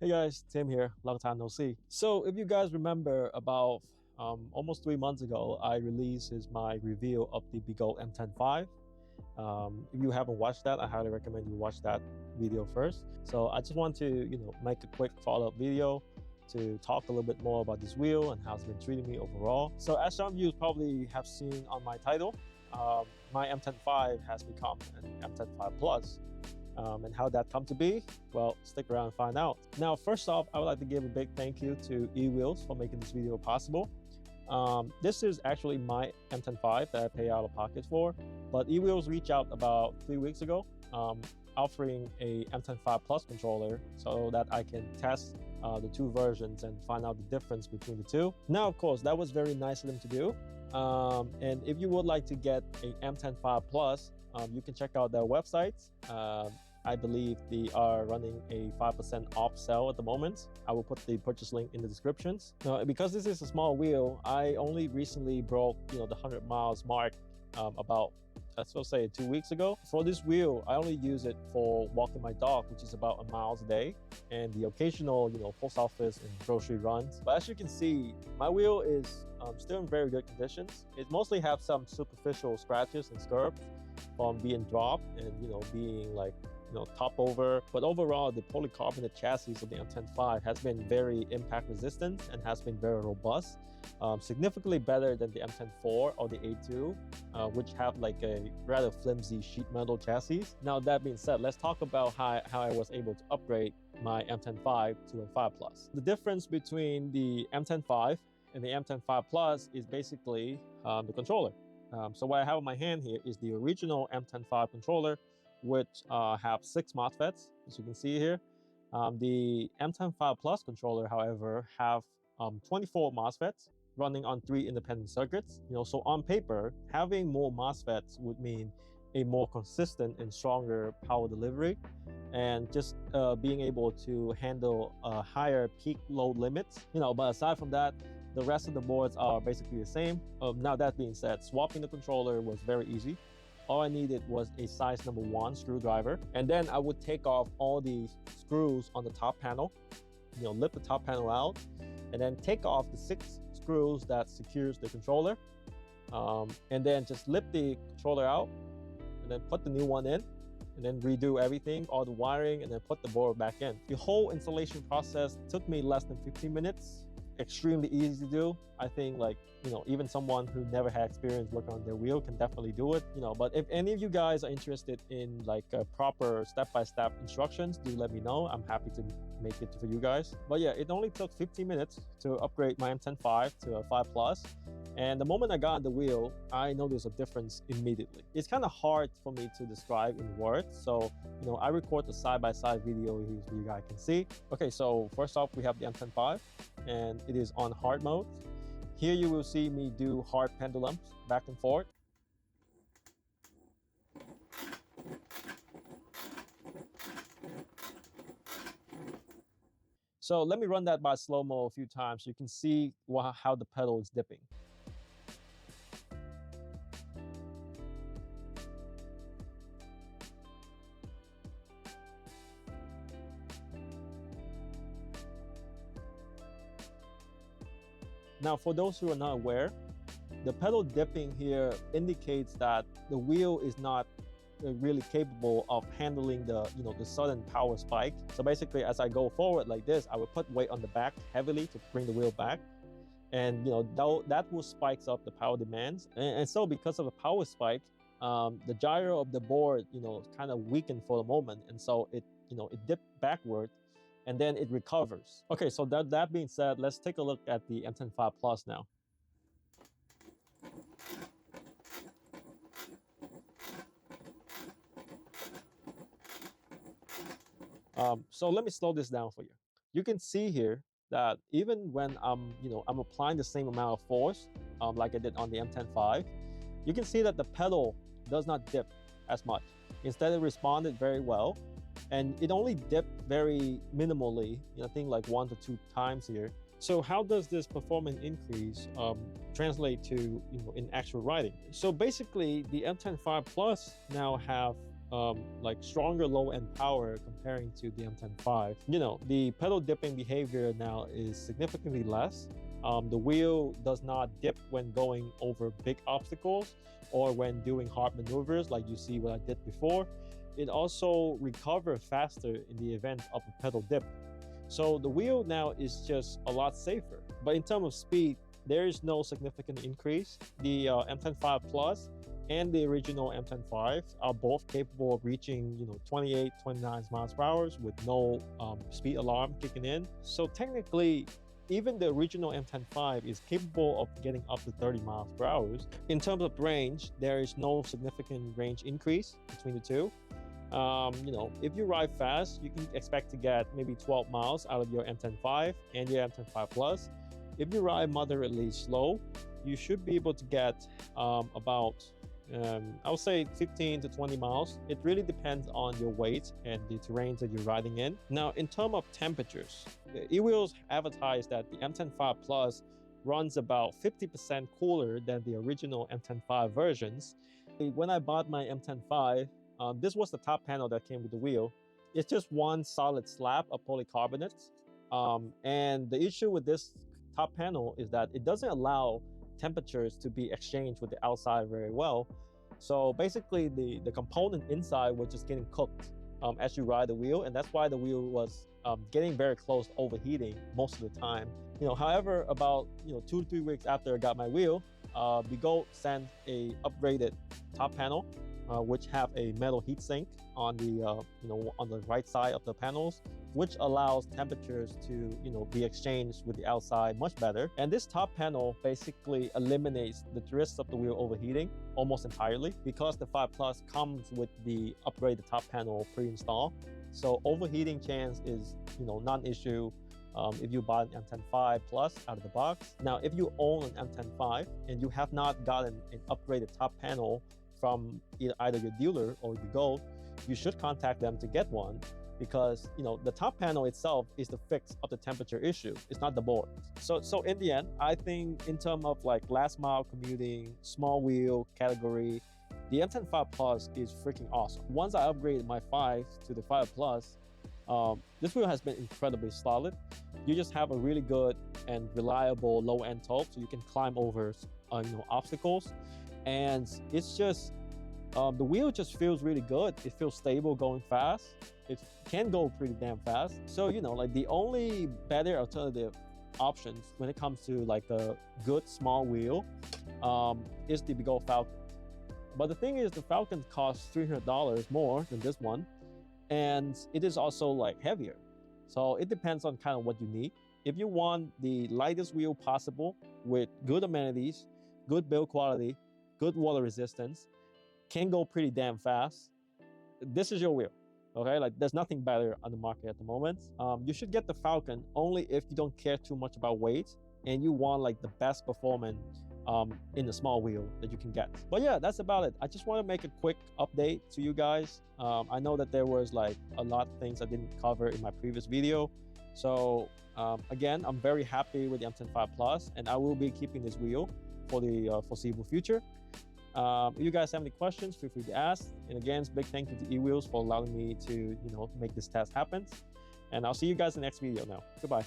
Hey guys, Tim here. Long time no see. So if you guys remember, about almost 3 months ago, I released my review of the Begode MTen5. If you haven't watched that, I highly recommend you watch that video first. So I just want to make a quick follow-up video to talk a little bit more about this wheel and how it's been treating me overall. So as some of you probably have seen on my title, my MTen5 has become an MTen5 Plus. And how that come to be? Well, stick around and find out. Now, first off, I would like to give a big thank you to eWheels for making this video possible. This is actually my MTen5 that I pay out of pocket for, but eWheels reached out about 3 weeks ago, offering a MTen5 Plus controller so that I can test the two versions and find out the difference between the two. Now, of course, that was very nice of them to do. And if you would like to get a MTen5 Plus, you can check out their website. I believe they are running a 5% off sale at the moment. I will put the purchase link in the descriptions. Now, because this is a small wheel, I only recently broke the 100 miles mark about, let's say, 2 weeks ago. For this wheel, I only use it for walking my dog, which is about 1 mile a day, and the occasional post office and grocery runs. But as you can see, my wheel is still in very good conditions. It mostly have some superficial scratches and scurbs from being dropped and being like top over, but overall the polycarbonate chassis of the MTen5 has been very impact resistant and has been very robust, significantly better than the MTen4 or the A2, which have like a rather flimsy sheet metal chassis. Now, that being said, let's talk about how I was able to upgrade my MTen5 to a 5 Plus. The difference between the MTen5 and the MTen5 Plus is basically the controller. So what I have in my hand here is the original MTen5 controller, which have 6 MOSFETs, as you can see here. The MTen5 Plus controller, however, have 24 MOSFETs running on 3 independent circuits. So on paper, having more MOSFETs would mean a more consistent and stronger power delivery, and just being able to handle higher peak load limits. But aside from that, the rest of the boards are basically the same. Now, that being said, swapping the controller was very easy. All I needed was a size number 1 screwdriver, and then I would take off all the screws on the top panel, lift the top panel out, and then take off the 6 screws that secures the controller, and then just lift the controller out, and then put the new one in, and then redo everything, all the wiring, and then put the board back in. The whole installation process took me less than 15 minutes. Extremely easy to do. I think even someone who never had experience working on their wheel can definitely do it. But if any of you guys are interested in proper step-by-step instructions, do let me know. I'm happy to make it for you guys. But yeah, it only took 15 minutes to upgrade my MTen5 to a 5 Plus. And the moment I got on the wheel, I noticed a difference immediately. It's kind of hard for me to describe in words, so I record the side-by-side video here so you guys can see. Okay, so first off, we have the MTen5, and it is on hard mode. Here you will see me do hard pendulums back and forth. So let me run that by slow-mo a few times so you can see how the pedal is dipping. Now, for those who are not aware, the pedal dipping here indicates that the wheel is not really capable of handling the sudden power spike. So basically, as I go forward like this, I will put weight on the back heavily to bring the wheel back, and that will spikes up the power demands. And so because of the power spike, the gyro of the board kind of weakened for the moment, and so it dipped backward, and then it recovers. Okay, so that being said, let's take a look at the MTen5 Plus now. So let me slow this down for you. You can see here that even when I'm applying the same amount of force, like I did on the MTen5, you can see that the pedal does not dip as much. Instead, it responded very well. And it only dipped very minimally, I think like 1 to 2 times here. So how does this performance increase translate to in actual riding? So basically, the MTen5 Plus now have like stronger low-end power comparing to the MTen5. You know, the pedal dipping behavior now is significantly less. The wheel does not dip when going over big obstacles or when doing hard maneuvers like you see what I did before. It also recovers faster in the event of a pedal dip. So the wheel now is just a lot safer. But in terms of speed, there is no significant increase. The MTen5 Plus and the original MTen5 are both capable of reaching 28, 29 miles per hour with no speed alarm kicking in. So technically, even the original MTen5 is capable of getting up to 30 miles per hour. In terms of range, there is no significant range increase between the two. If you ride fast, you can expect to get maybe 12 miles out of your MTen5 and your MTen5 Plus. If you ride moderately slow, you should be able to get about I would say 15 to 20 miles. It really depends on your weight and the terrains that you're riding in. Now, in terms of temperatures, eWheels advertised that the MTen5 Plus runs about 50% cooler than the original MTen5 versions. When I bought my MTen5, this was the top panel that came with the wheel. It's just one solid slab of polycarbonate. And the issue with this top panel is that it doesn't allow temperatures to be exchanged with the outside very well. So basically the component inside was just getting cooked as you ride the wheel, and that's why the wheel was getting very close to overheating most of the time. However, about 2 to 3 weeks after I got my wheel, Begode sent a upgraded top panel, which have a metal heatsink on the on the right side of the panels, which allows temperatures to be exchanged with the outside much better. And this top panel basically eliminates the risk of the wheel overheating almost entirely, because the 5 Plus comes with the upgraded top panel pre-installed. So overheating chance is not an issue if you buy an MTen5 Plus out of the box. Now, if you own an MTen5 and you have not gotten an upgraded top panel from either your dealer or Begode, you should contact them to get one, because the top panel itself is the fix of the temperature issue. It's not the board. So in the end, I think in terms of like last mile commuting, small wheel category, the MTen5 Plus is freaking awesome. Once I upgraded my 5 to the 5 Plus, this wheel has been incredibly solid. You just have a really good and reliable low-end toe, so you can climb over obstacles. And it's just the wheel just feels really good. It feels stable going fast. It can go pretty damn fast. So like the only better alternative options when it comes to like a good small wheel is the Begode Falcon. But the thing is, the Falcon costs $300 more than this one, and it is also like heavier. So it depends on kind of what you need. If you want the lightest wheel possible with good amenities, good build quality, good water resistance, can go pretty damn fast, this is your wheel. Okay, like there's nothing better on the market at the moment. You should get the Falcon only if you don't care too much about weight and you want like the best performance in the small wheel that you can get. But yeah, that's about it. I just want to make a quick update to you guys. I know that there was like a lot of things I didn't cover in my previous video. So again, I'm very happy with the MTen5 Plus, and I will be keeping this wheel for the foreseeable future. If you guys have any questions, feel free to ask. And again, big thank you to eWheels for allowing me to make this test happen. And I'll see you guys in the next video now. Goodbye.